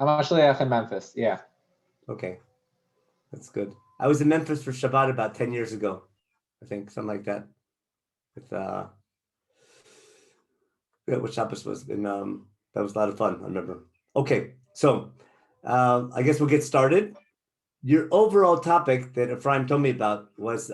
I'm actually in Memphis. Yeah. Okay, that's good. I was in Memphis for Shabbat about 10 years ago, I think, something like that. With what Shabbos was, and that was a lot of fun. I remember. Okay, so I guess we'll get started. Your overall topic that Ephraim told me about was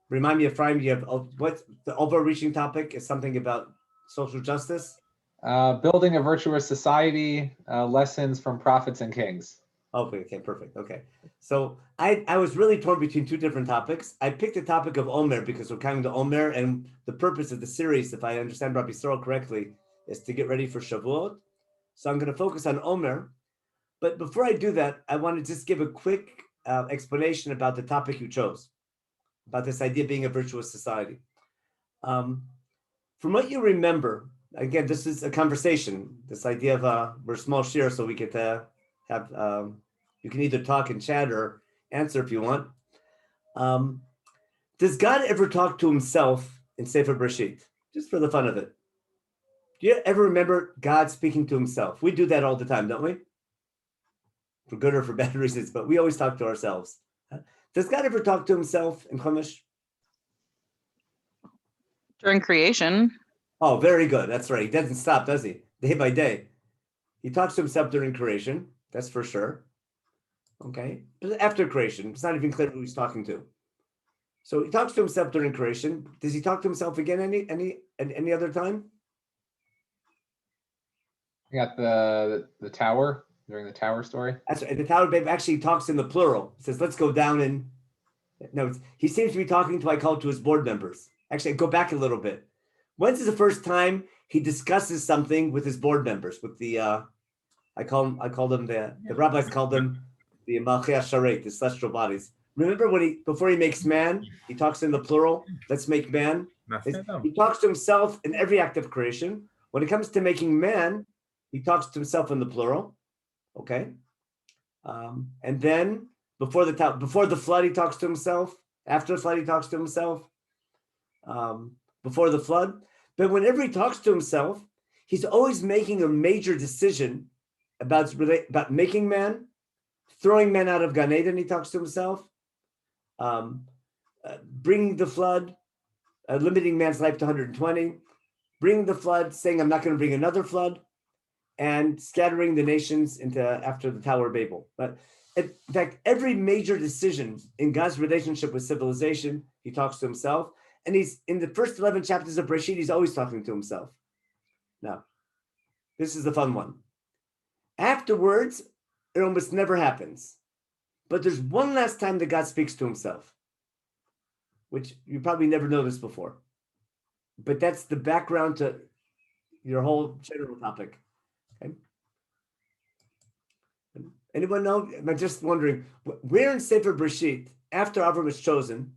remind me, Ephraim. You have what the overreaching topic is something about social justice. Building a virtuous society, lessons from prophets and kings. Okay, perfect. Okay. So I was really torn between two different topics. I picked the topic of Omer because we're coming to Omer, and the purpose of the series, if I understand Rabbi Sorrell correctly, is to get ready for Shavuot. So I'm going to focus on Omer. But before I do that, I want to just give a quick explanation about the topic you chose, about this idea of being a virtuous society. From what you remember, again, this is a conversation, this idea of we're small share, so we get to have, you can either talk and chat or answer if you want. Does God ever talk to himself in Sefer Bereshit, just for the fun of it? Do you ever remember God speaking to himself? We do that all the time, don't we? For good or for bad reasons, but we always talk to ourselves. Does God ever talk to himself in Chumash? During creation. Oh, very good. That's right. He doesn't stop, does he? Day by day. He talks to himself during creation. That's for sure. Okay. But after creation, it's not even clear who he's talking to. So he talks to himself during creation. Does he talk to himself again any other time? You got the tower during the tower story. That's right. The tower babe actually talks in the plural. He says, let's go down and no, he seems to be talking to his board members. Actually, go back a little bit. When's the first time he discusses something with his board members? With the I call them the rabbis call them the Malchei Sharet, the celestial bodies. Remember when before he makes man, he talks in the plural. Let's make man. He talks to himself in every act of creation. When it comes to making man, he talks to himself in the plural. Okay, and then before the flood, he talks to himself. After the flood, he talks to himself. Before the flood, but whenever he talks to himself, he's always making a major decision about making man, throwing man out of Gan Eden. He talks to himself, bringing the flood, limiting man's life to 120, bringing the flood, saying I'm not going to bring another flood, and scattering the nations after the Tower of Babel. But in fact, every major decision in God's relationship with civilization, he talks to himself. And he's in the first 11 chapters of Bereshit, he's always talking to himself. Now, this is the fun one. Afterwards, it almost never happens. But there's one last time that God speaks to himself, which you probably never noticed before. But that's the background to your whole general topic. Okay. Anyone know? I'm just wondering, where in Sefer Bereshit, after Avram was chosen,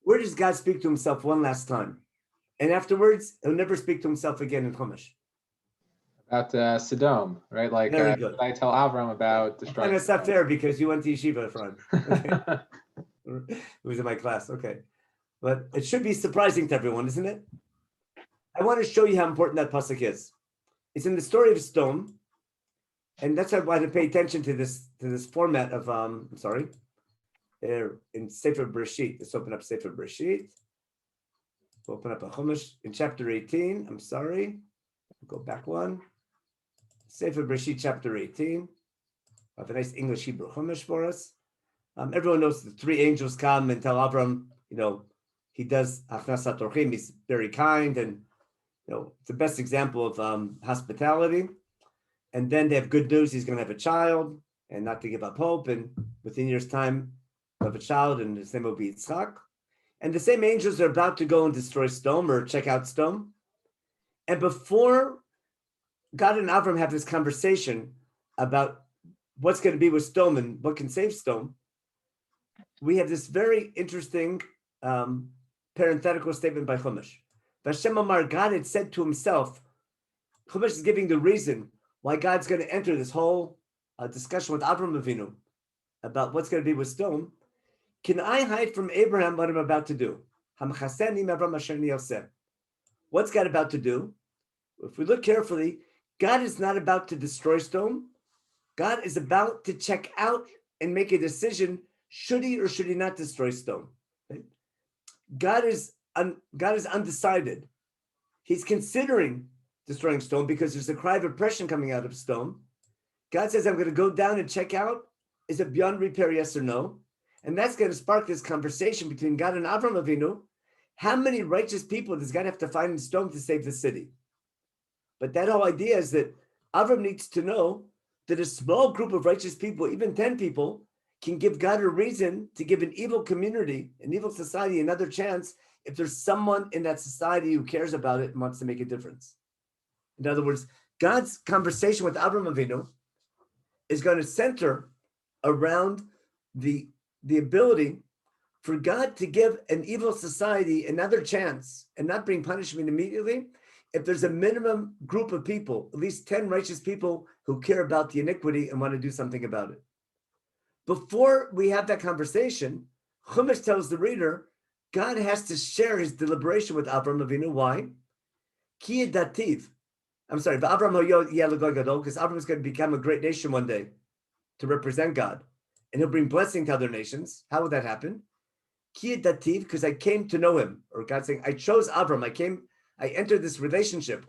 where does God speak to himself one last time? And afterwards, he'll never speak to himself again in Chumash. About Sodom, right? Like I tell Avram about destruction. And it's not fair because you went to yeshiva, Efraim. Okay. It was in my class, okay. But it should be surprising to everyone, isn't it? I want to show you how important that pasuk is. It's in the story of Sodom, and that's why I want to pay attention to this format of in Sefer Bereshit. Let's open up Sefer Bereshit. We'll open up a Chumash in chapter 18. I'm sorry. Go back one. Sefer Bereshit, chapter 18. I have a nice English Hebrew Chumash for us. Everyone knows the three angels come and tell Avram, he does Achnasat Orchim. He's very kind, and it's the best example of hospitality. And then they have good news. He's going to have a child, and not to give up hope. And within a year's time, of a child, and his name will be Yitzchak. And the same angels are about to go and destroy Sodom or check out Sodom. And before God and Avram have this conversation about what's going to be with Sodom and what can save Sodom, we have this very interesting parenthetical statement by Chumash. Vashem Amar, God had said to himself, Chumash is giving the reason why God's going to enter this whole discussion with Avram Avinu about what's going to be with Sodom. Can I hide from Abraham what I'm about to do? What's God about to do? If we look carefully, God is not about to destroy Sodom. God is about to check out and make a decision, should he or should he not destroy Sodom? Right? God is undecided. He's considering destroying Sodom because there's a cry of oppression coming out of Sodom. God says, I'm going to go down and check out. Is it beyond repair, yes or no? And that's going to spark this conversation between God and Avram Avinu. How many righteous people does God have to find in Sodom to save the city? But that whole idea is that Avram needs to know that a small group of righteous people, even 10 people, can give God a reason to give an evil community, an evil society, another chance if there's someone in that society who cares about it and wants to make a difference. In other words, God's conversation with Avram Avinu is going to center around the ability for God to give an evil society another chance and not bring punishment immediately if there's a minimum group of people, at least 10 righteous people who care about the iniquity and want to do something about it. Before we have that conversation, Chumash tells the reader, God has to share his deliberation with Avram Avinu. Why? Ki dativ. I'm sorry, because Avram is going to become a great nation one day to represent God. And he'll bring blessing to other nations. How would that happen? Ki dativ, because I came to know him. Or God saying, I chose Avram. I entered this relationship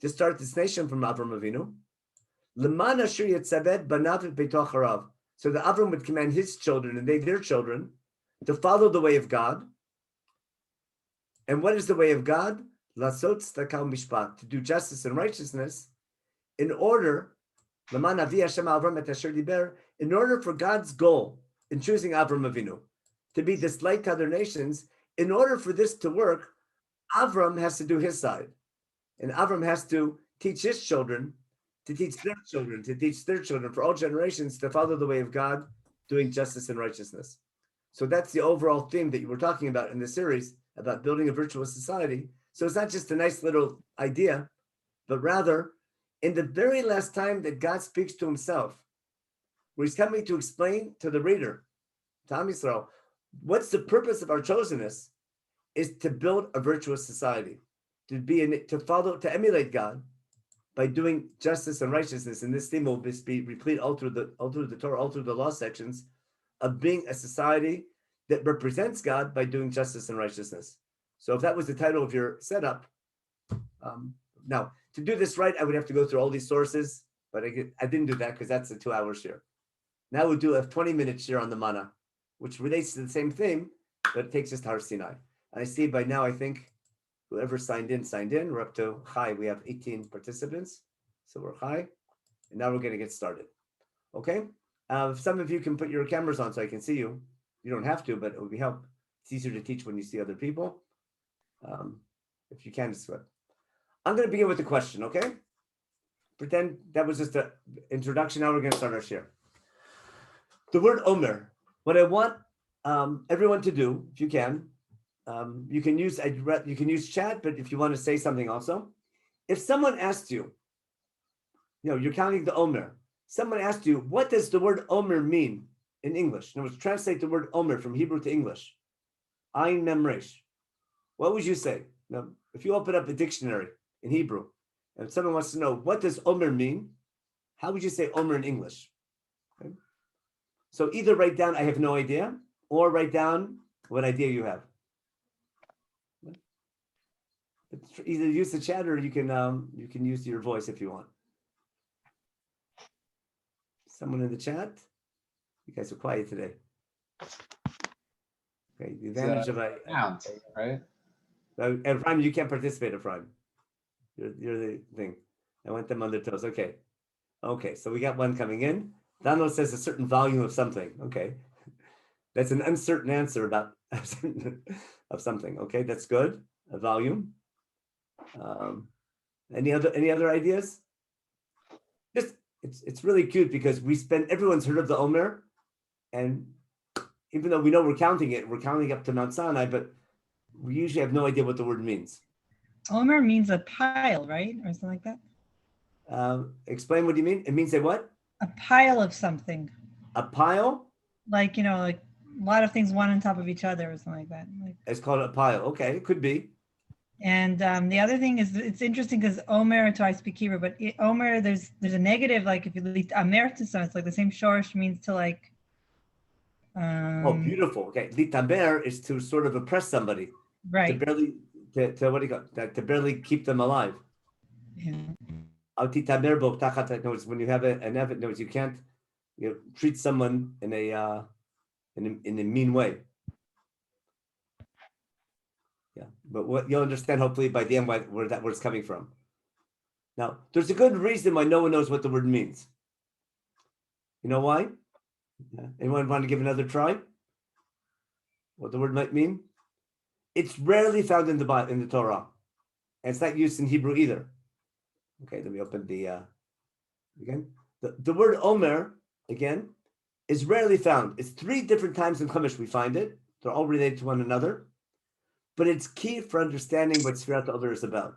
to start this nation from Avram Avinu. Leman asher yetzaved banav beitoch harav. So that Avram would command his children and they their children to follow the way of God. And what is the way of God? Lasot tzedakah mishpat, to do justice and righteousness, in order, leman avi Hashem Avram et asher diber, in order for God's goal in choosing Avram Avinu to be this light to other nations. In order for this to work, Avram has to do his side, and Avram has to teach his children, to teach their children, to teach their children for all generations to follow the way of God, doing justice and righteousness. So that's the overall theme that you were talking about in the series about building a virtuous society. So it's not just a nice little idea, but rather in the very last time that God speaks to himself, where he's coming to explain to the reader, to Am Yisrael, what's the purpose of our chosenness, is to build a virtuous society, to emulate God by doing justice and righteousness. And this theme will be replete all through the Torah, all through the law sections, of being a society that represents God by doing justice and righteousness. So if that was the title of your setup, now to do this right, I would have to go through all these sources, but I didn't do that because that's the 2 hours here. Now we'll do a 20-minute share on the manna, which relates to the same theme, but it takes us to Har Sinai. And I see by now, I think whoever signed in. We're up to Chai. We have 18 participants. So we're Chai. And now we're going to get started. Okay? If some of you can put your cameras on so I can see you. You don't have to, but it would be help. It's easier to teach when you see other people. If you can, just I'm going to begin with a question, okay? Pretend that was just an introduction. Now we're going to start our share. The word Omer. What I want everyone to do, if you can, you can use chat, but if you want to say something also, if someone asked you, you're counting the Omer. Someone asked you, what does the word Omer mean in English? In other words, translate the word Omer from Hebrew to English. Ayin Mem Resh. What would you say? Now, if you open up a dictionary in Hebrew, and someone wants to know what does Omer mean, how would you say Omer in English? Okay. So either write down, I have no idea, or write down what idea you have. Either use the chat or you can use your voice if you want. Someone in the chat? You guys are quiet today. Okay, the advantage of a count, right? Ephraim, you can't participate, Ephraim. You're the thing. I want them on their toes. Okay, so we got one coming in. Donald says a certain volume of something. Okay. That's an uncertain answer about of something. Okay, that's good. A volume. Any other ideas? Just it's really cute because everyone's heard of the Omer, and even though we know we're counting up to Mount Sinai, but we usually have no idea what the word means. Omer means a pile, right? Or something like that. Explain what do you mean? It means a what? A pile of something. A pile? Like, like a lot of things one on top of each other or something like that. It's called a pile. Okay, it could be. And the other thing is, it's interesting because Omer, so I speak Hebrew, but Omer, there's a negative, like if you lead Amer to someone, it's like the same shorish means to like. Oh, beautiful. Okay, litaber is to sort of oppress somebody, right? To barely, to what do you call that? To barely keep them alive. Yeah. Titaber bo tachat. Notice when you have an evidence, notice you can't, treat someone in a mean way. Yeah, but what you'll understand hopefully by the end where that word's coming from. Now, there's a good reason why no one knows what the word means. You know why? Yeah. Anyone want to give another try? What the word might mean? It's rarely found in the Torah, and it's not used in Hebrew either. Okay, let me open the again. The word Omer again is rarely found. It's 3 different times in Chumash we find it. They're all related to one another, but it's key for understanding what Sfirat Omer is about.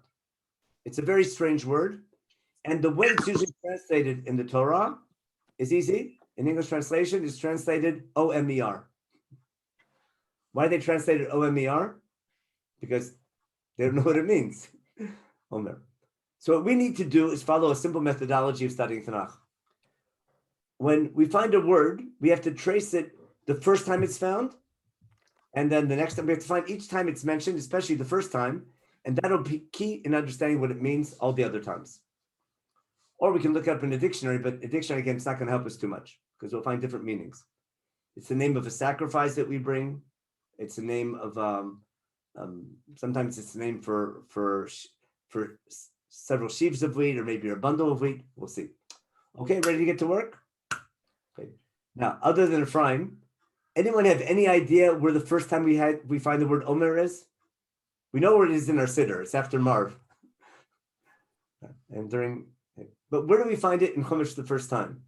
It's a very strange word, and the way it's usually translated in the Torah is easy. In English translation, it's translated O-M-E-R. Why they translated O-M-E-R? Because they don't know what it means. Omer. So what we need to do is follow a simple methodology of studying Tanach. When we find a word, we have to trace it the first time it's found, and then the next time we have to find each time it's mentioned, especially the first time, and that'll be key in understanding what it means all the other times. Or we can look it up in a dictionary, but a dictionary, again, it's not going to help us too much because we'll find different meanings. It's the name of a sacrifice that we bring. It's the name of, sometimes it's the name for several sheaves of wheat or maybe a bundle of wheat. We'll see. Okay, ready to get to work? Okay. Now, other than Ephraim, anyone have any idea where the first time we find the word Omer is? We know where it is in our Siddur. It's after Marv. But where do we find it in Chumash the first time?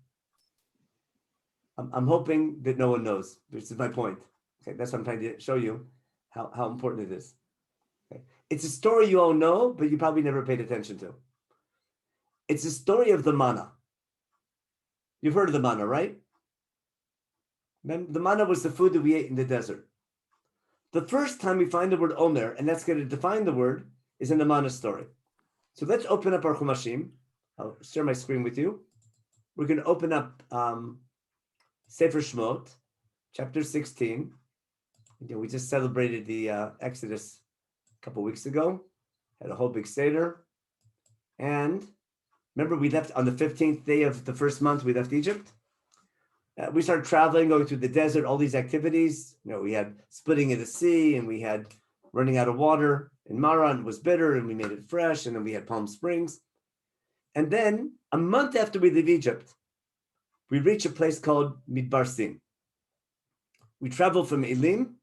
I'm hoping that no one knows. This is my point. Okay, that's what I'm trying to show you how important it is. Okay. It's a story you all know, but you probably never paid attention to. It's a story of the manna. You've heard of the manna, right? The manna was the food that we ate in the desert. The first time we find the word Omer, and that's going to define the word, is in the manna story. So let's open up our Chumashim. I'll share my screen with you. We're going to open up Sefer Shmot, chapter 16. Again, we just celebrated the Exodus a couple weeks ago. Had a whole big Seder. And remember, we left on the 15th day of the first month, we left Egypt. We started traveling, going through the desert, all these activities. We had splitting of the sea, and we had running out of water in Mara, and it was bitter, and we made it fresh, and then we had Palm Springs. And then, a month after we leave Egypt, we reach a place called Midbar Sin. We travel from Elim.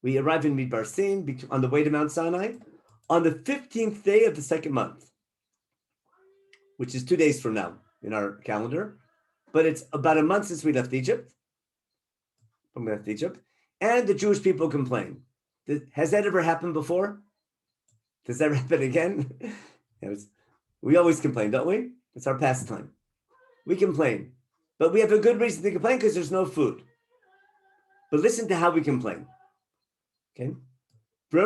We arrive in Midbar Sin on the way to Mount Sinai on the 15th day of the second month, which is 2 days from now in our calendar. But it's about a month since we left Egypt. And the Jewish people complain. Has that ever happened before? Does that happen again? We always complain, don't we? It's our pastime. We complain. But we have a good reason to complain because there's no food. But listen to how we complain. Okay? You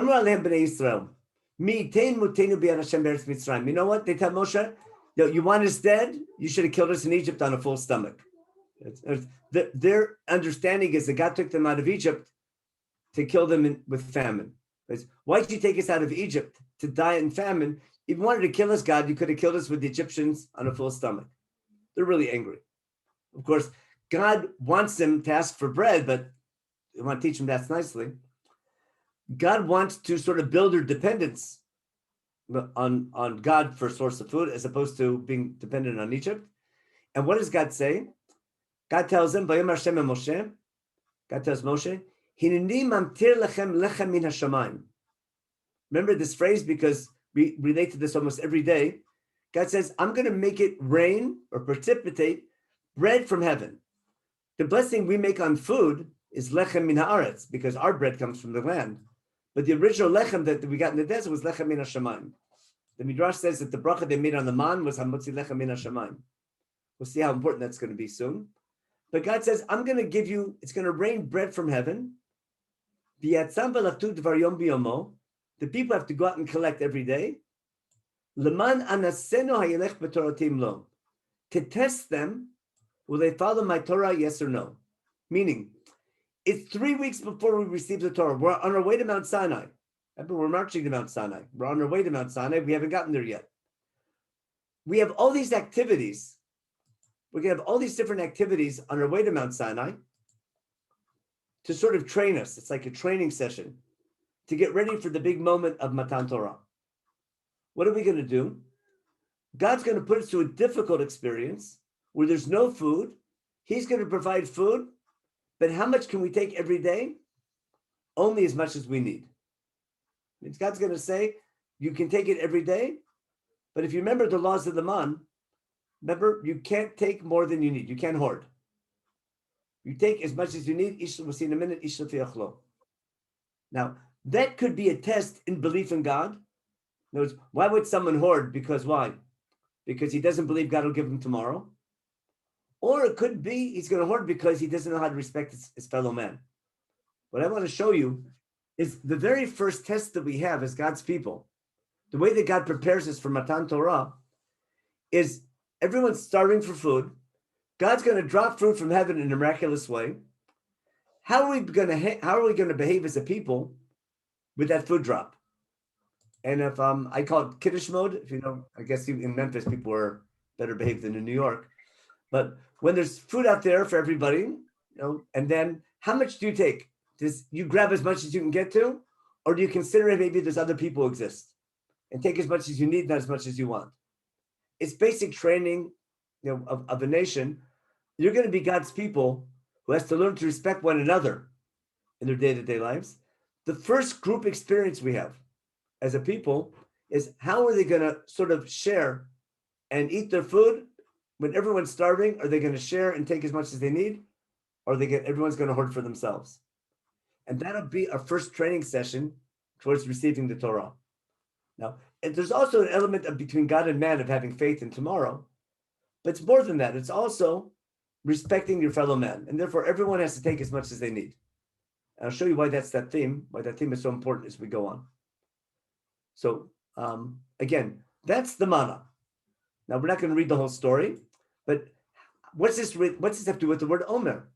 know what? They tell Moshe, you want us dead? You should have killed us in Egypt on a full stomach. Their understanding is that God took them out of Egypt to kill them with famine. Why did you take us out of Egypt to die in famine? If you wanted to kill us, God, you could have killed us with the Egyptians on a full stomach. They're really angry. Of course, God wants them to ask for bread, but I want to teach them that nicely. God wants to sort of build their dependence on God for a source of food, as opposed to being dependent on Egypt. And what does God say? God tells him, God tells Moshe, remember this phrase because we relate to this almost every day. God says, I'm going to make it rain or precipitate bread from heaven. The blessing we make on food is lechem min haaretz, because our bread comes from the land. But the original lechem that we got in the desert was lechem min hashamayim. The Midrash says that the bracha they made on the man was hamotzi lechem min hashamayim. We'll see how important that's going to be soon. But God says, I'm going to give you, it's going to rain bread from heaven. the people have to go out and collect every day. Leman anasenu hayelech b'toratim lo. To test them, will they follow my Torah, yes or no? Meaning, it's 3 weeks before we receive the Torah. We're on our way to Mount Sinai. Remember, we're marching to Mount Sinai. We're on our way to Mount Sinai. We haven't gotten there yet. We have all these activities. We're going to have all these different activities on our way to Mount Sinai to sort of train us. It's like a training session to get ready for the big moment of Matan Torah. What are we going to do? God's going to put us through a difficult experience where there's no food. He's going to provide food, but how much can we take every day? Only as much as we need. Means God's going to say, you can take it every day, but if you remember the laws of the man, remember, you can't take more than you need. You can't hoard. You take as much as you need. We'll see in a minute. Now, that could be a test in belief in God. In other words, why would someone hoard? Because why? Because he doesn't believe God will give him tomorrow. Or it could be he's going to hoard because he doesn't know how to respect his fellow man. What I want to show you is the very first test that we have as God's people. The way that God prepares us for Matan Torah is everyone's starving for food. God's going to drop food from heaven in a miraculous way. How are we going to behave as a people with that food drop? And if I call it kiddush mode, if you know, I guess in Memphis people are better behaved than in New York. But when there's food out there for everybody, and then how much do you take? Does you grab as much as you can get to, or do you consider maybe there's other people who exist and take as much as you need, not as much as you want? It's basic training, of a nation. You're going to be God's people who has to learn to respect one another in their day-to-day lives. The first group experience we have as a people is how are they going to sort of share and eat their food when everyone's starving? Are they going to share and take as much as they need, or everyone's going to hoard for themselves? And that'll be our first training session towards receiving the Torah. Now, and there's also an element of between God and man of having faith in tomorrow, but it's more than that. It's also respecting your fellow man, and therefore everyone has to take as much as they need. And I'll show you why that theme is so important as we go on. So again, that's the manna. Now we're not going to read the whole story, but what's this have to do with the word Omer?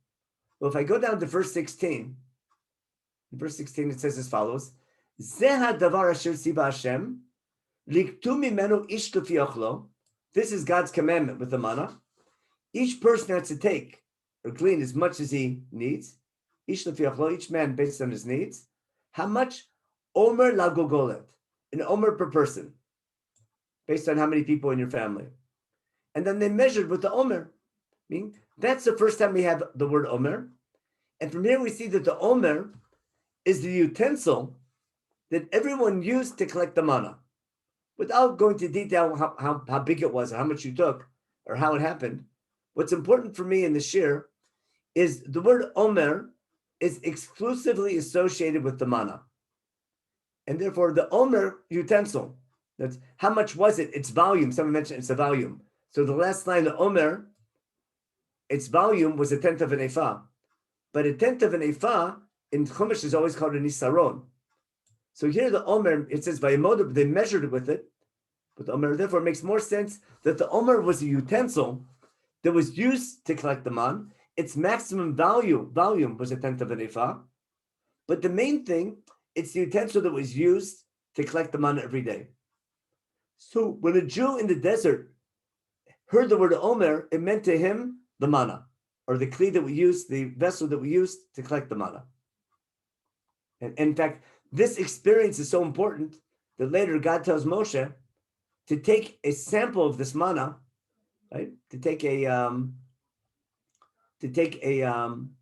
Well, if I go down to verse 16, in verse 16 it says as follows: Zeha davar asher siba Hashem liktu mimenu ish lefi ochlo. This is God's commandment with the manna. Each person has to take or glean as much as he needs. Ish lefi ochlo, each man based on his needs. How much? Omer lagogolet, an omer per person, based on how many people in your family. And then they measured with the omer. Meaning that's the first time we have the word omer. And from here we see that the omer is the utensil that everyone used to collect the manna. Without going into detail how big it was, or how much you took, or how it happened, what's important for me in the shir is the word omer is exclusively associated with the manna. And therefore the omer utensil, that's how much was it? Its volume. Someone mentioned it's a volume. So the last line, the omer, its volume was 1/10 of an ephah. But 1/10 of an ephah in Chumash is always called an isaron. So here the Omer, it says by Yemod, they measured it with it. But the Omer, therefore, it makes more sense that the Omer was a utensil that was used to collect the man. Its maximum volume was 1/10 of an ephah. But the main thing, it's the utensil that was used to collect the man every day. So when a Jew in the desert heard the word Omer, it meant to him the manna, or the kli that we use, the vessel that we use to collect the manna. And in fact, this experience is so important that later God tells Moshe to take a sample of this manna, right? To take a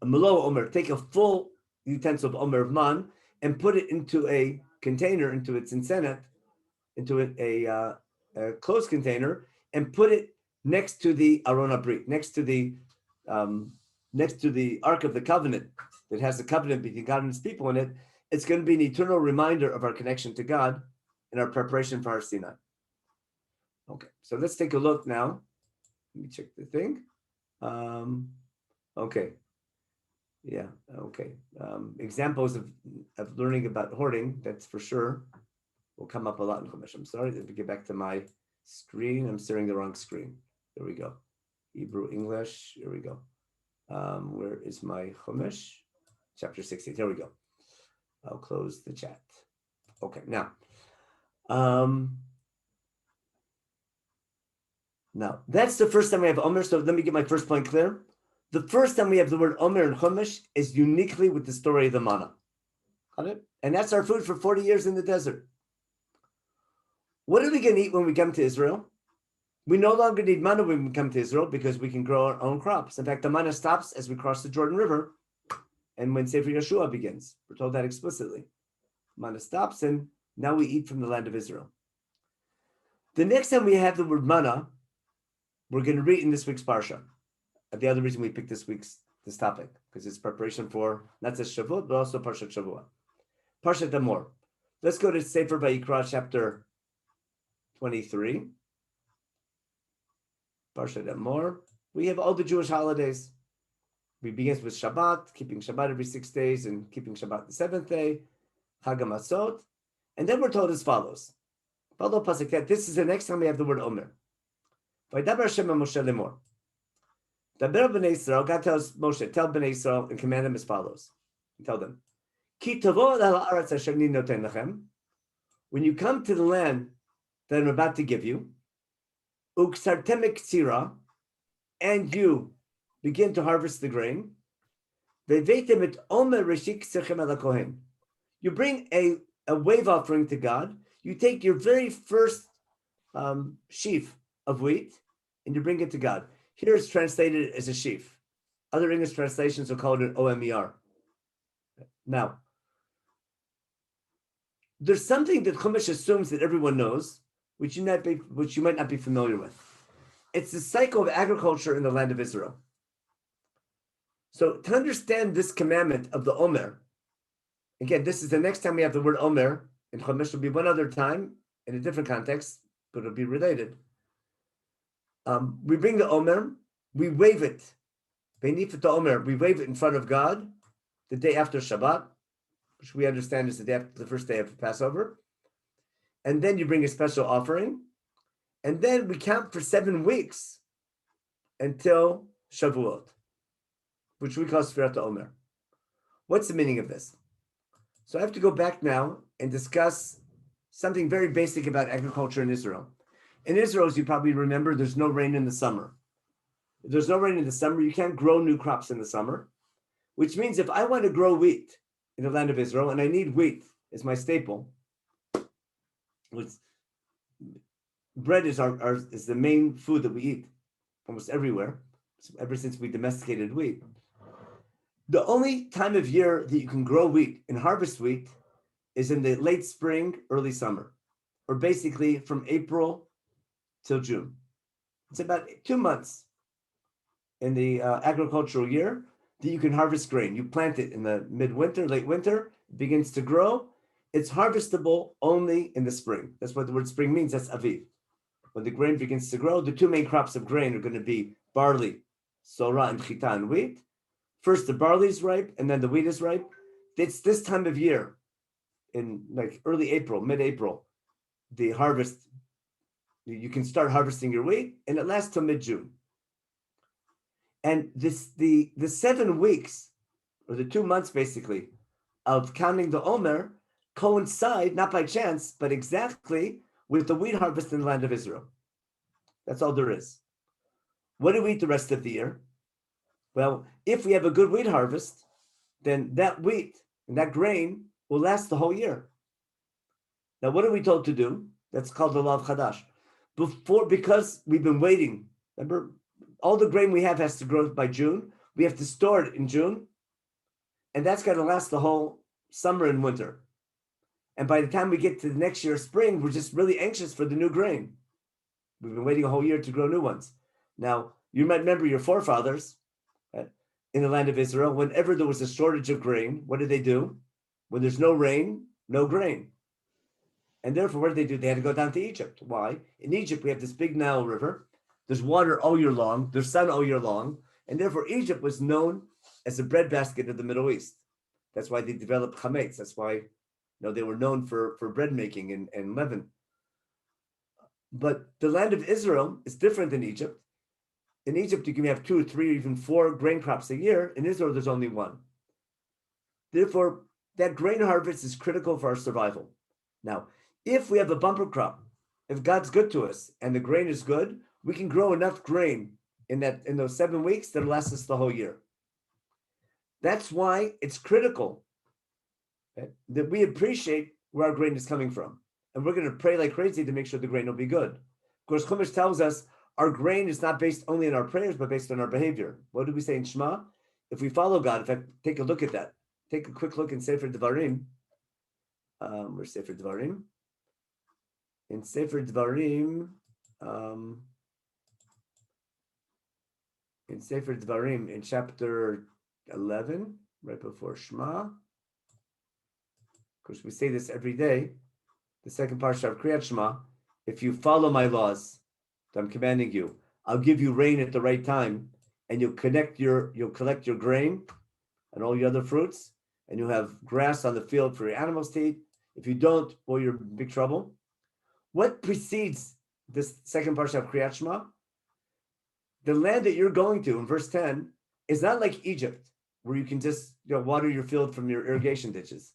malo omer, take a full utensil of omer of man, and put it into a container, into its insenet, into a closed container, and put it next to the Aron HaBrit, next to the Ark of the Covenant that has the covenant between God and his people in it. It's going to be an eternal reminder of our connection to God and our preparation for Har Sinai. Okay, so let's take a look now. Let me check the thing. Okay. Yeah, okay. Examples of learning about hoarding, that's for sure. will come up a lot in Chumash. I'm sorry, let me get back to my screen. I'm staring the wrong screen. There we go. Hebrew, English. Here we go. Where is my Chumash? Chapter 16. Here we go. I'll close the chat. Okay, now. Now, that's the first time we have Omer. So let me get my first point clear. The first time we have the word Omer in Chumash is uniquely with the story of the manna. Got it? And that's our food for 40 years in the desert. What are we going to eat when we come to Israel? We no longer need manna when we come to Israel because we can grow our own crops. In fact, the manna stops as we cross the Jordan River and when Sefer Yeshua begins. We're told that explicitly. Manna stops and now we eat from the land of Israel. The next time we have the word manna, we're going to read in this week's Parsha. The other reason we picked this topic, because it's preparation for not just Shavuot, but also Parshat Shavuot. Parshat Omer. Let's go to Sefer Vayikra, chapter 23. Parshat Omer. We have all the Jewish holidays. We begin with Shabbat, keeping Shabbat every 6 days, and keeping Shabbat the 7th day, Chag HaMatzot. And then we're told as follows. Follow Pasuk. This is the next time we have the word Omer. Vaydaber Hashem Moshe lemor. Daber b'nei Yisrael. God tells Moshe, tell b'nei Yisrael and command them as follows. Tell them, Ki tavo al haaretz asher ani noten lachem. When you come to the land that I'm about to give you, uksartem ktsira, and you begin to harvest the grain, veveitem et omer reshik sechem el kohen. You bring a wave offering to God. You take your very first sheaf of wheat and you bring it to God. Here it's translated as a sheaf. Other English translations will call it an OMER. Now, there's something that Chumash assumes that everyone knows, which you might not be familiar with. It's the cycle of agriculture in the land of Israel. So to understand this commandment of the Omer, again, this is the next time we have the word Omer, and Chumash will be one other time in a different context, but it'll be related. We bring the Omer, we wave it. Benifet Omer, we wave it in front of God the day after Shabbat, which we understand is the day after the first day of Passover. And then you bring a special offering. And then we count for 7 weeks until Shavuot, which we call Sfirat Omer. What's the meaning of this? So I have to go back now and discuss something very basic about agriculture in Israel. In Israel, as you probably remember, there's no rain in the summer. If there's no rain in the summer, you can't grow new crops in the summer, which means if I want to grow wheat in the land of Israel, and I need wheat as my staple, which bread is the main food that we eat almost everywhere, ever since we domesticated wheat. The only time of year that you can grow wheat and harvest wheat is in the late spring, early summer, or basically from April till June. It's about 2 months in the agricultural year that you can harvest grain. You plant it in the midwinter, late winter, it begins to grow. It's harvestable only in the spring. That's what the word spring means. That's Aviv. When the grain begins to grow, the 2 main crops of grain are going to be barley, sorah, and chita, and wheat. First, the barley is ripe, and then the wheat is ripe. It's this time of year, in like early April, mid-April, the harvest, you can start harvesting your wheat, and it lasts till mid-June. And the 7 weeks, or the 2 months basically, of counting the Omer coincide, not by chance, but exactly with the wheat harvest in the land of Israel. That's all there is. What do we eat the rest of the year? Well, if we have a good wheat harvest, then that wheat and that grain will last the whole year. Now, what are we told to do? That's called the law of Chadash. Because we've been waiting. Remember, all the grain we have has to grow by June. We have to store it in June. And that's going to last the whole summer and winter. And by the time we get to the next year's spring, we're just really anxious for the new grain. We've been waiting a whole year to grow new ones. Now, you might remember your forefathers in the land of Israel. Whenever there was a shortage of grain, what did they do? When there's no rain, no grain. And therefore, what did they do? They had to go down to Egypt. Why? In Egypt, we have this big Nile River. There's water all year long. There's sun all year long. And therefore, Egypt was known as the breadbasket of the Middle East. That's why they developed chametz. That's why They were known for bread making and leaven. But the land of Israel is different than Egypt. In Egypt, you can have 2, 3, or even 4 grain crops a year. In Israel, there's only one. Therefore, that grain harvest is critical for our survival. Now, if we have a bumper crop, if God's good to us and the grain is good, we can grow enough grain in those 7 weeks that'll last us the whole year. That's why it's critical that we appreciate where our grain is coming from. And we're going to pray like crazy to make sure the grain will be good. Of course, Chumash tells us our grain is not based only on our prayers, but based on our behavior. What do we say in Shema? If we follow God, in fact, take a look at that. Take a quick look in Sefer Devarim. Where's Sefer Devarim? In Sefer Devarim, in chapter 11, right before Shema. Of course, we say this every day. The second parsha of Kriyat Shema. If you follow my laws that I'm commanding you, I'll give you rain at the right time, and you'll collect your grain and all your other fruits, and you'll have grass on the field for your animals to eat. If you don't, well, you're in big trouble. What precedes this second parsha of Kriyat Shema? The land that you're going to, in verse 10, is not like Egypt, where you can just water your field from your irrigation ditches.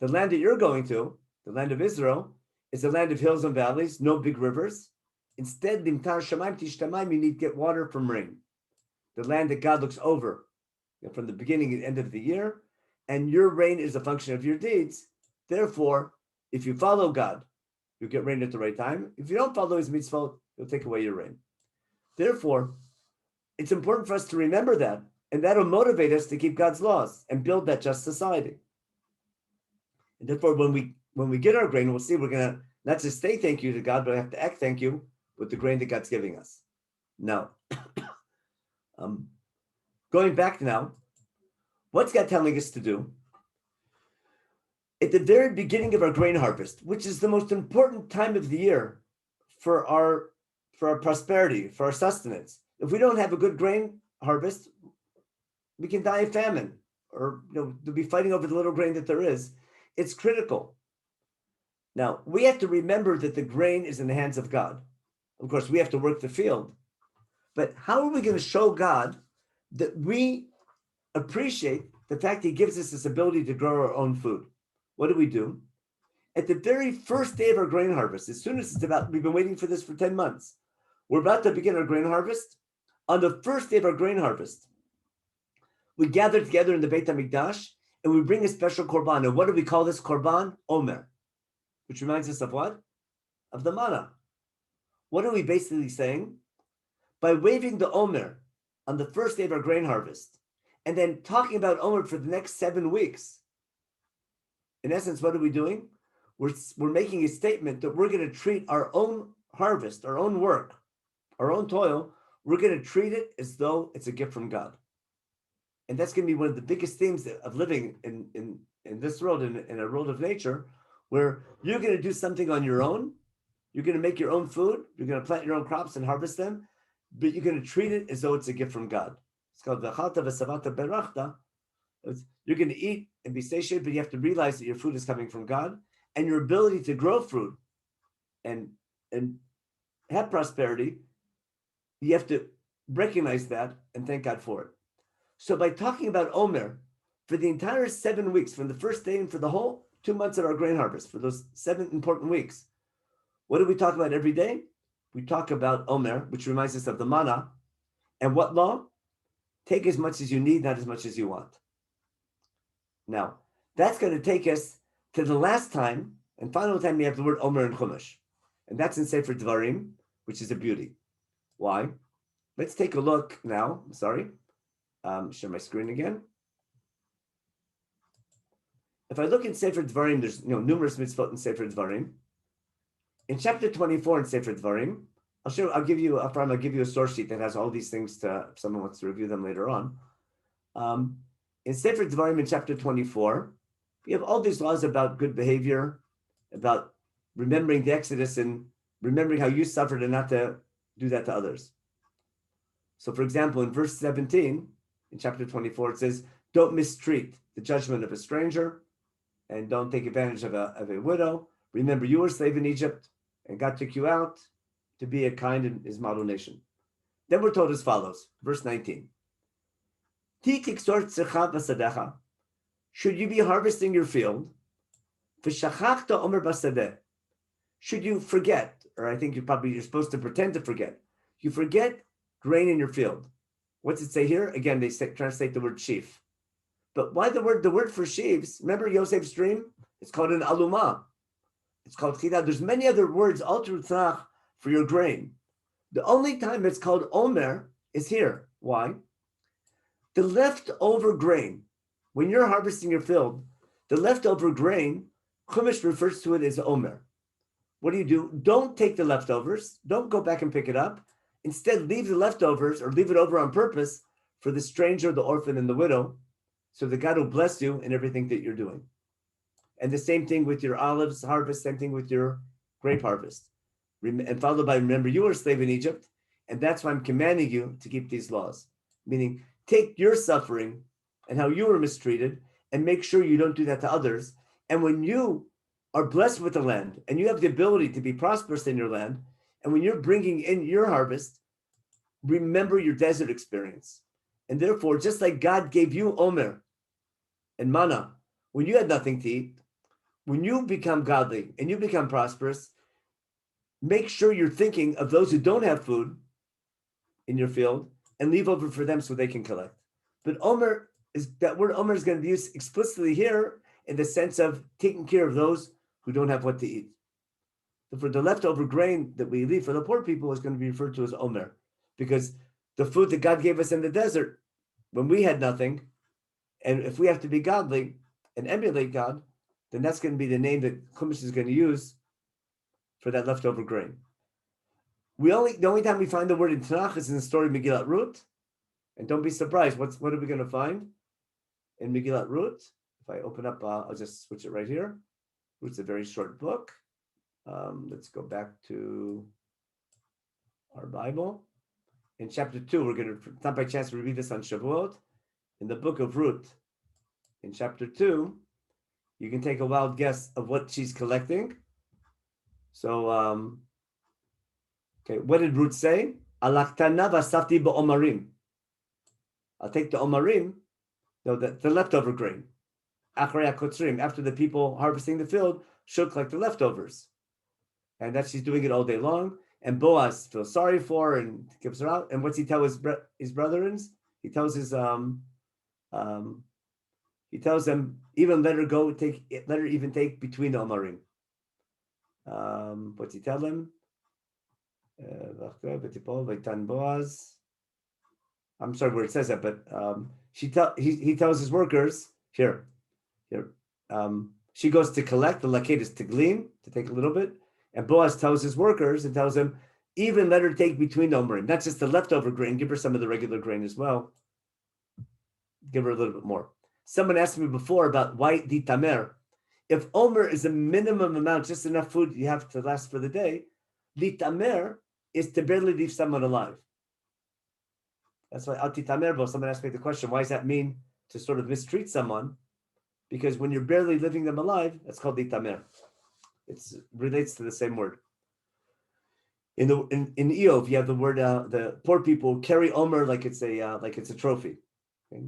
The land that you're going to, the land of Israel, is a land of hills and valleys, no big rivers. Instead, limtar shamayim tishtamayim, you need to get water from rain. The land that God looks over from the beginning and end of the year, and your rain is a function of your deeds. Therefore, if you follow God, you'll get rain at the right time. If you don't follow his mitzvot, he'll take away your rain. Therefore, it's important for us to remember that, and that'll motivate us to keep God's laws and build that just society. And therefore, when we get our grain, we'll see we're going to not just say thank you to God, but I have to act thank you with the grain that God's giving us. Now, going back now, what's God telling us to do? At the very beginning of our grain harvest, which is the most important time of the year for our prosperity, for our sustenance. If we don't have a good grain harvest, we can die of famine, or to be fighting over the little grain that there is. It's critical. Now, we have to remember that the grain is in the hands of God. Of course, we have to work the field. But how are we going to show God that we appreciate the fact he gives us this ability to grow our own food? What do? At the very first day of our grain harvest, as soon as we've been waiting for this for 10 months, we're about to begin our grain harvest. On the first day of our grain harvest, we gather together in the Beit HaMikdash and we bring a special korban. And what do we call this korban? Omer, which reminds us of what? Of the manna. What are we basically saying? By waving the Omer on the first day of our grain harvest, and then talking about Omer for the next 7 weeks, in essence, what are we doing? We're making a statement that we're going to treat our own harvest, our own work, our own toil, we're going to treat it as though it's a gift from God. And that's going to be one of the biggest themes of living in this world, in a world of nature, where you're going to do something on your own. You're going to make your own food. You're going to plant your own crops and harvest them, but you're going to treat it as though it's a gift from God. It's called v'achalta v'savata berachta. You're going to eat and be satiated, but you have to realize that your food is coming from God, and your ability to grow fruit and have prosperity, you have to recognize that and thank God for it. So by talking about Omer for the entire 7 weeks, from the first day and for the whole 2 months of our grain harvest, for those 7 important weeks, what do we talk about every day? We talk about Omer, which reminds us of the manna. And what law? Take as much as you need, not as much as you want. Now, that's going to take us to the last time and final time we have the word Omer in Chumash. And that's in Sefer Devarim, which is a beauty. Why? Let's take a look now. Sorry. Share my screen again. If I look in Sefer Devarim, there's numerous mitzvot in Sefer Devarim. In chapter 24 in Sefer Devarim, I'll give you a source sheet that has all these things if someone wants to review them later on. In Sefer Devarim in chapter 24, we have all these laws about good behavior, about remembering the Exodus and remembering how you suffered and not to do that to others. So for example, in verse 17, in chapter 24, it says, don't mistreat the judgment of a stranger. and don't take advantage of a widow. Remember, you were a slave in Egypt, and God took you out to be a kind in his model nation. Then we're told as follows, verse 19. Should you be harvesting your field? Should you forget, or I think you're supposed to pretend to forget. You forget grain in your field. What's it say here? Again, they translate the word sheaf. But why the word for sheaves? Remember Yosef's dream? It's called an aluma. It's called chida. There's many other words all through Tanach for your grain. The only time it's called Omer is here. Why? The leftover grain, when you're harvesting your field, the leftover grain, Chumash refers to it as Omer. What do? Don't take the leftovers. Don't go back and pick it up. Instead, leave the leftovers or leave it over on purpose for the stranger, the orphan, and the widow, so that God will bless you in everything that you're doing. And the same thing with your olives harvest, same thing with your grape harvest. And followed by, remember, you were a slave in Egypt, and that's why I'm commanding you to keep these laws. Meaning, take your suffering and how you were mistreated and make sure you don't do that to others. And when you are blessed with the land and you have the ability to be prosperous in your land, and when you're bringing in your harvest, remember your desert experience. And therefore, just like God gave you Omer and manna when you had nothing to eat, when you become godly and you become prosperous, make sure you're thinking of those who don't have food in your field and leave over for them so they can collect. But Omer that word Omer is going to be used explicitly here in the sense of taking care of those who don't have what to eat. So for the leftover grain that we leave for the poor people is going to be referred to as Omer, because the food that God gave us in the desert when we had nothing, and if we have to be godly and emulate God, then that's going to be the name that Chumash is going to use for that leftover grain. The only time we find the word in Tanach is in the story of Megillat Ruth, and don't be surprised. What are we going to find in Megillat Ruth? If I open up, I'll just switch it right here. Ruth's a very short book. Let's go back to our Bible. In chapter 2, we're going to, not by chance, we read this on Shavuot. In the book of Ruth, in chapter 2, you can take a wild guess of what she's collecting. So, okay, what did Ruth say? Alaktana vasafti ba'omarim. I'll take the omarim, the leftover grain. Achrei hakotzrim, after the people harvesting the field, she'll collect the leftovers. And that she's doing it all day long. And Boaz feels sorry for her and gives her out. And what's he tell his brethren? He tells them, even let her even take between the omarim. What's he tell them? Boaz. I'm sorry where it says that, but he tells his workers here. She goes to collect, the laket is to glean, to take a little bit, and Boaz tells his workers and tells them, even let her take between the omarim, not just the leftover grain, give her some of the regular grain as well. Give her a little bit more. Someone asked me before about why litamer. If Omer is a minimum amount, just enough food you have to last for the day, litamer is to barely leave someone alive. That's why altitamer, someone asked me the question, why does that mean to sort of mistreat someone? Because when you're barely living them alive, that's called litamer. It relates to the same word. In Eov, you have the word the poor people carry Omer like it's a trophy. Okay?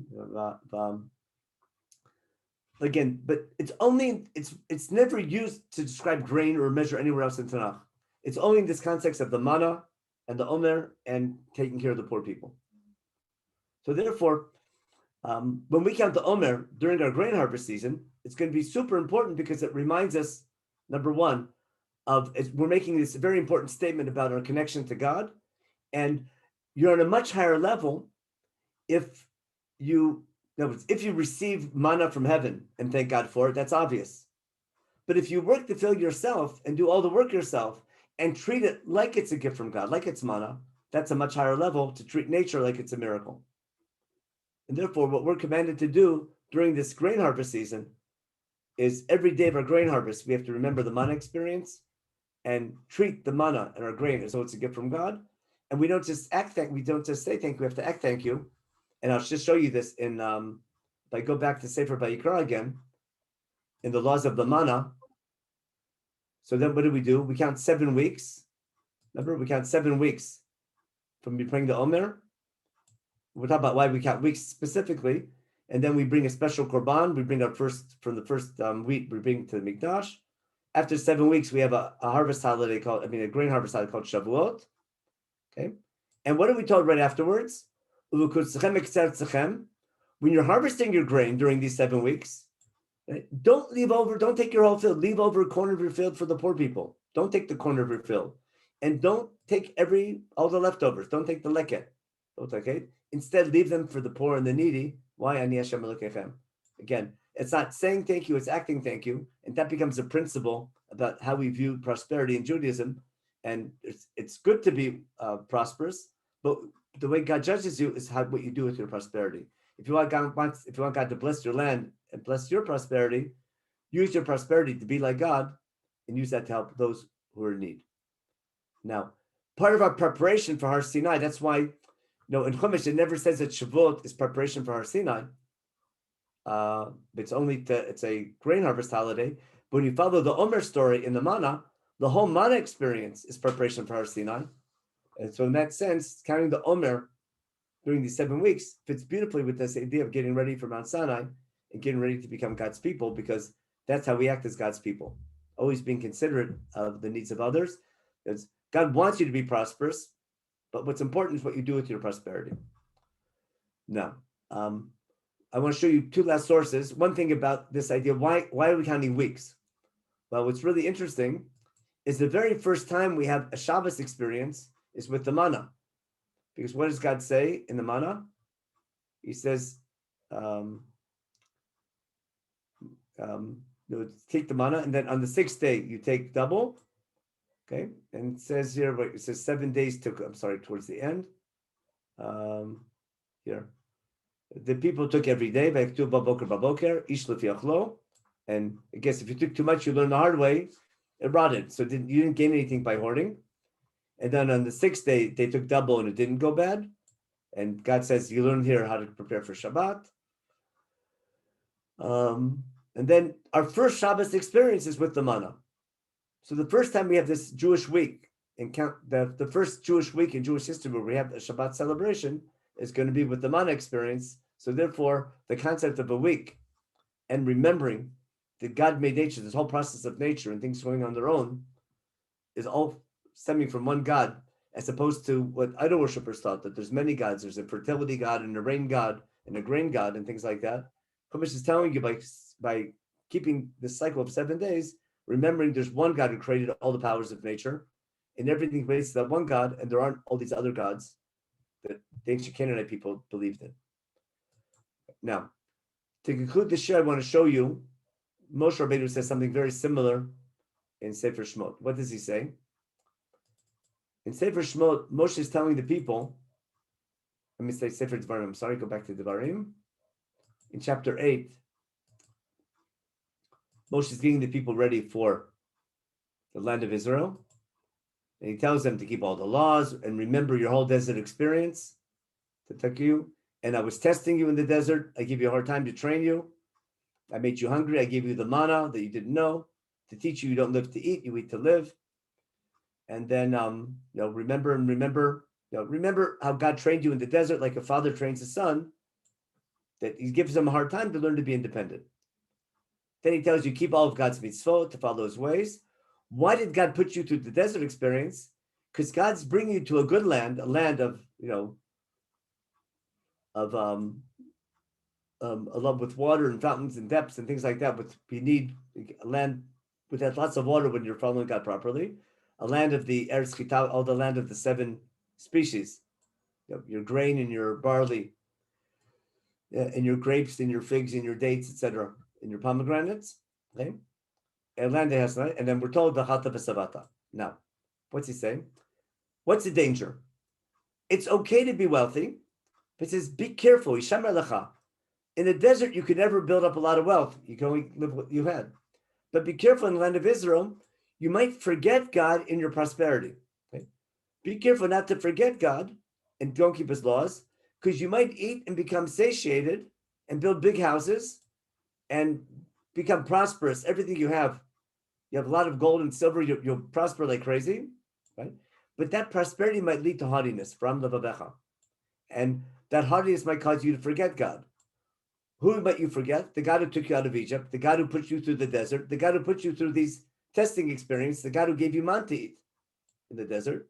Again, but it's never used to describe grain or measure anywhere else in Tanakh. It's only in this context of the manna and the Omer and taking care of the poor people. So therefore, when we count the Omer during our grain harvest season, it's going to be super important because it reminds us, number one, we're making this very important statement about our connection to God, and you're on a much higher level if you receive manna from heaven and thank God for it. That's obvious. But if you work the field yourself and do all the work yourself and treat it like it's a gift from God, like it's manna, that's a much higher level to treat nature like it's a miracle. And therefore, what we're commanded to do during this grain harvest season is every day of our grain harvest, we have to remember the manna experience and treat the manna and our grain as though it's a gift from God. And we don't just we don't just say thank you, we have to act thank you. And I'll just show you this if I go back to Sefer Vayikra again, in the laws of the manna. So then what do? We count 7 weeks. Remember, we count 7 weeks from bringing the Omer. We'll talk about why we count weeks specifically. And then we bring a special korban. We bring our first, from the first wheat, we bring to the Mikdash. After 7 weeks, we have a harvest holiday a grain harvest holiday called Shavuot. Okay. And what are we told right afterwards? When you're harvesting your grain during these 7 weeks, don't take your whole field. Leave over a corner of your field for the poor people. Don't take the corner of your field. And don't take all the leftovers. Don't take the leket. Okay? Instead, leave them for the poor and the needy. Why? Ani Hashem Elokechem. Again, it's not saying thank you, it's acting thank you. And that becomes a principle about how we view prosperity in Judaism. And it's good to be prosperous, but the way God judges you is what you do with your prosperity. If you want God to bless your land and bless your prosperity, use your prosperity to be like God and use that to help those who are in need. Now, part of our preparation for Har Sinai, that's why, in Chumash, it never says that Shavuot is preparation for Har Sinai. It's a grain harvest holiday. But when you follow the Omer story in the manna, the whole manna experience is preparation for Har Sinai. And so in that sense, counting the Omer during these 7 weeks fits beautifully with this idea of getting ready for Mount Sinai and getting ready to become God's people, because that's how we act as God's people. Always being considerate of the needs of others. Because God wants you to be prosperous, but what's important is what you do with your prosperity. Now, I want to show you 2 last sources. One thing about this idea, why are we counting weeks? Well, what's really interesting is the very first time we have a Shabbos experience is with the manna. Because what does God say in the manna? He says, take the manna, and then on the 6th day, you take double. Okay, and it says here, it says 7 days towards the end. Here. The people took every day, and I guess if you took too much, you learn the hard way, it rotted. So you didn't gain anything by hoarding. And then on the 6th day, they took double and it didn't go bad. And God says, you learn here how to prepare for Shabbat. And then our first Shabbos experience is with the manna. So the first time we have this Jewish week, and count the first Jewish week in Jewish history where we have a Shabbat celebration is going to be with the manna experience. So therefore, the concept of a week and remembering that God made nature, this whole process of nature and things going on their own, is all stemming from one God, as opposed to what idol worshippers thought, that there's many gods. There's a fertility God and a rain God and a grain God and things like that. Chumash is telling you by keeping this cycle of 7 days, remembering there's one God who created all the powers of nature, and everything relates to that one God, and there aren't all these other gods that the ancient Canaanite people believed in. Now, to conclude this share, I want to show you, Moshe Rabbeinu says something very similar in Sefer Shemot. What does he say? In Sefer Shemot, Moshe is telling the people, let me say Sefer Devarim, go back to Devarim. In chapter 8, Moshe is getting the people ready for the land of Israel. And he tells them to keep all the laws and remember your whole desert experience. To take you. And I was testing you in the desert. I gave you a hard time to train you. I made you hungry. I gave you the manna that you didn't know. To teach you, you don't live to eat, you eat to live. And then, remember how God trained you in the desert, like a father trains a son, that he gives them a hard time to learn to be independent. Then he tells you, keep all of God's mitzvot, to follow his ways. Why did God put you through the desert experience? Because God's bringing you to a good land, a land of, a love with water and fountains and depths and things like that. But you need a land with lots of water when you're following God properly. A land of the Eretz Chita, all the land of the 7 species, your grain and your barley, and your grapes and your figs and your dates, etc., and your pomegranates. Okay, a land that has that, and then we're told the Chata v'Savata. Now, what's he saying? What's the danger? It's okay to be wealthy, but it says be careful. Yishamer lecha. In the desert, you can never build up a lot of wealth. You can only live what you had. But be careful in the land of Israel. You might forget God in your prosperity. Okay? Be careful not to forget God and don't keep his laws, because you might eat and become satiated and build big houses and become prosperous. Everything you have a lot of gold and silver, you'll prosper like crazy, right? But that prosperity might lead to haughtiness, from levavecha. And that haughtiness might cause you to forget God. Who might you forget? The God who took you out of Egypt, the God who put you through the desert, the God who put you through these testing experiences, the God who gave you man to eat in the desert.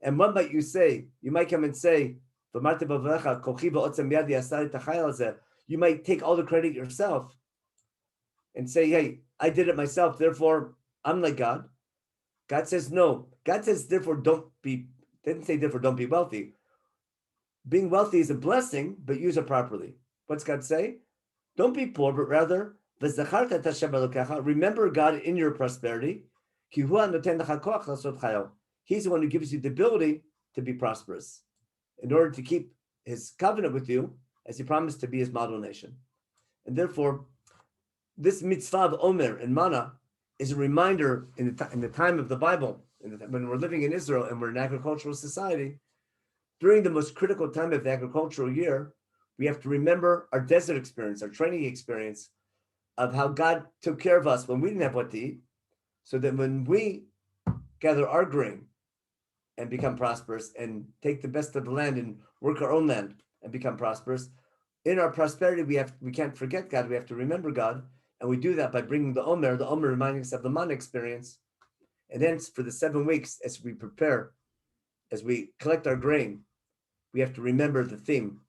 And what might you say? You might come and say, you might take all the credit yourself and say, hey, I did it myself, therefore I'm like God. God says no. God says, therefore didn't say therefore don't be wealthy. Being wealthy is a blessing, but use it properly. What's God say? Don't be poor, but rather remember God in your prosperity. He's the one who gives you the ability to be prosperous in order to keep his covenant with you as he promised to be his model nation. And therefore, this mitzvah of Omer and Mana is a reminder in the time of the Bible, when we're living in Israel and we're an agricultural society, during the most critical time of the agricultural year, we have to remember our desert experience, our training experience of how God took care of us when we didn't have what to eat, so that when we gather our grain and become prosperous and take the best of the land and work our own land and become prosperous, in our prosperity, we can't forget God, we have to remember God, and we do that by bringing the Omer reminding us of the man experience. And hence, for the 7 weeks, as we prepare, as we collect our grain, we have to remember the theme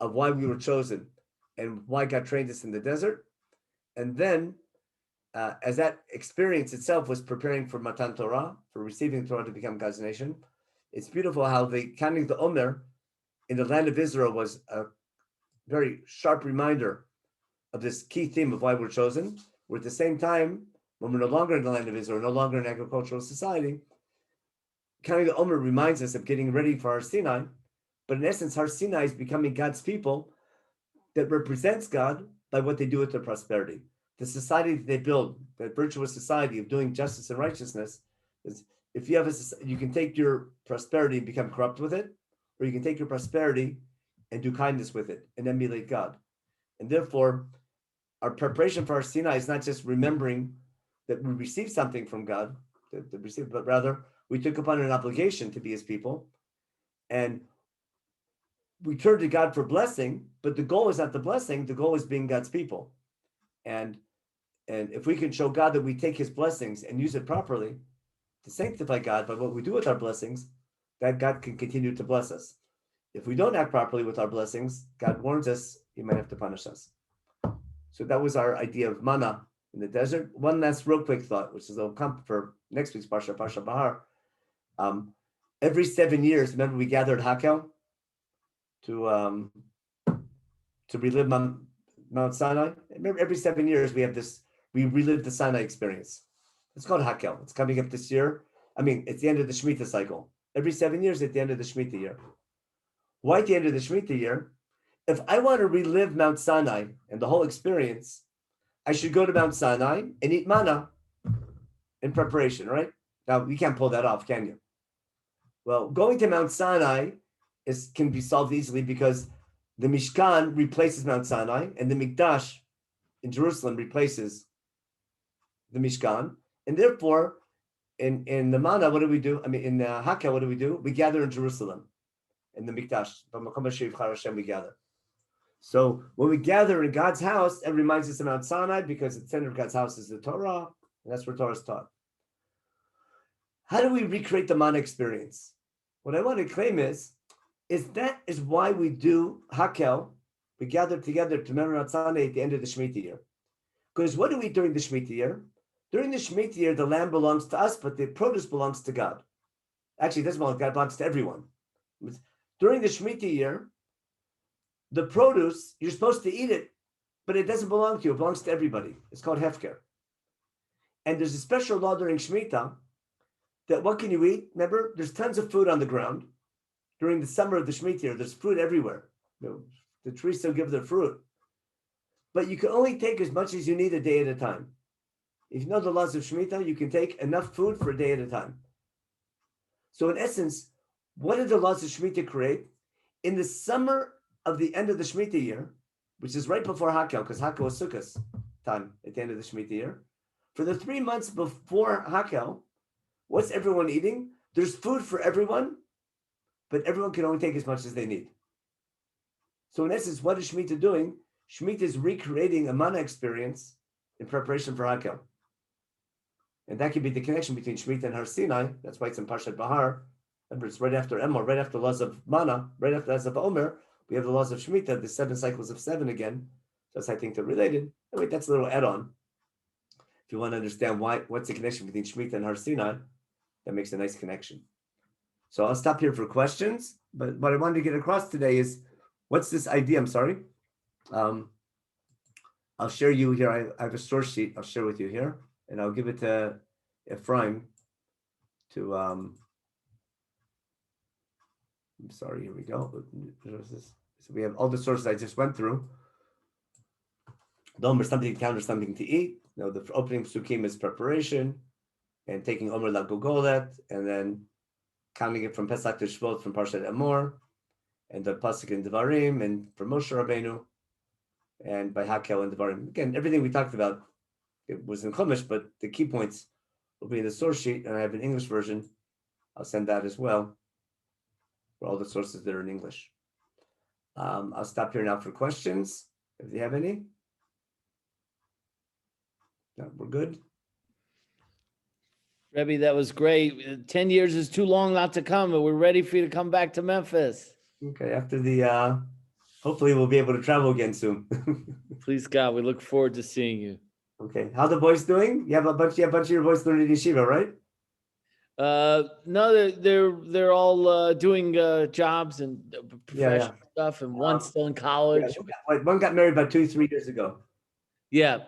of why we were chosen and why God trained us in the desert. And then, as that experience itself was preparing for Matan Torah, for receiving Torah to become God's nation, it's beautiful how the counting the Omer in the land of Israel was a very sharp reminder of this key theme of why we're chosen. Where at the same time, when we're no longer in the land of Israel, no longer an agricultural society, counting the Omer reminds us of getting ready for Har Sinai. But in essence, Har Sinai is becoming God's people that represents God by what they do with their prosperity. The society that they build, that virtuous society of doing justice and righteousness, is if you have you can take your prosperity and become corrupt with it, or you can take your prosperity and do kindness with it and emulate God. And therefore, our preparation for Har Sinai is not just remembering that we received something from God, but rather we took upon an obligation to be his people. And we turn to God for blessing, but the goal is not the blessing, the goal is being God's people. And if we can show God that we take his blessings and use it properly to sanctify God by what we do with our blessings, that God can continue to bless us. If we don't act properly with our blessings, God warns us, he might have to punish us. So that was our idea of manna in the desert. One last real quick thought, which is a come for next week's Parsha Bahar. Every 7 years, remember we gathered Hakel to relive Mount Sinai. Remember, every 7 years we relive the Sinai experience. It's called Hakel. It's coming up this year. It's the end of the Shemitah cycle. Every 7 years at the end of the Shemitah year. Why at the end of the Shemitah year? If I want to relive Mount Sinai and the whole experience, I should go to Mount Sinai and eat manna in preparation, right? Now, you can't pull that off, can you? Well, going to Mount Sinai can be solved easily because the Mishkan replaces Mount Sinai and the Mikdash in Jerusalem replaces the Mishkan. And therefore, in the manna, what do we do? In Hakel, what do? We gather in Jerusalem, in the Mikdash. We gather. So when we gather in God's house, it reminds us of Mount Sinai because the center of God's house is the Torah, and that's where Torah is taught. How do we recreate the manna experience? What I want to claim is that is why we do Hakel. We gather together to remember Mount Sinai at the end of the Shemitah year. Because what do we during the Shemitah year? During the Shemitah year, the land belongs to us, but the produce belongs to God. Actually, it doesn't belong to God, it belongs to everyone. During the Shemitah year, the produce, you're supposed to eat it, but it doesn't belong to you. It belongs to everybody. It's called Hefker. And there's a special law during Shemitah that what can you eat? Remember, there's tons of food on the ground. During the summer of the Shemitah year, there's fruit everywhere. The trees still give their fruit. But you can only take as much as you need a day at a time. If you know the laws of Shemitah, you can take enough food for a day at a time. So in essence, what did the laws of Shemitah create? In the summer of the end of the Shemitah year, which is right before Hakel, because Hakel was Sukkot, time at the end of the Shemitah year. For the 3 months before Hakel, what's everyone eating? There's food for everyone, but everyone can only take as much as they need. So in essence, what is Shemitah doing? Shemitah is recreating a manna experience in preparation for Hakel. And that could be the connection between Shemitah and Har Sinai. That's why it's in Parshat Bahar. Remember, it's right after Emor, right after the laws of manna, right after the laws of Omer. We have the laws of Shemitah, the 7 cycles of 7 again. That's, I think, they're related. Anyway, that's a little add-on. If you want to understand what's the connection between Shemitah and Har Sinai, that makes a nice connection. So I'll stop here for questions. But what I wanted to get across today is, what's this idea? I'm sorry. I'll share you here. I have a source sheet. I'll share with you here, and I'll give it to Ephraim to. I'm sorry. Here we go. So we have all the sources I just went through. The Omer, something to counter, something to eat. The opening psukim is preparation, and taking Omer la Gogolet, and then counting it from Pesach to Shvot from Parshat Emor, and the pasuk in Devarim, and from Moshe Rabbeinu, and by Hakel and Devarim. Again, everything we talked about, it was in Chumash, but the key points will be in the source sheet, and I have an English version. I'll send that as well for all the sources that are in English. I'll stop here now for questions, if you have any. No, we're good. Rebbe, that was great. 10 years is too long not to come, but we're ready for you to come back to Memphis. Okay, after the, hopefully we'll be able to travel again soon. Please God, we look forward to seeing you. Okay, how the boys doing? You have a bunch of your boys learning yeshiva, right? No, they're all doing jobs and professional stuff, and one's still in college. Yeah, one got married about 2-3 years ago. Yeah,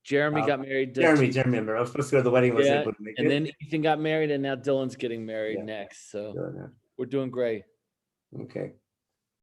Jeremy got married. Jeremy, remember, I was supposed to go to the wedding. Yeah, and then Ethan got married, and now Dylan's getting married next. So we're doing great. Okay.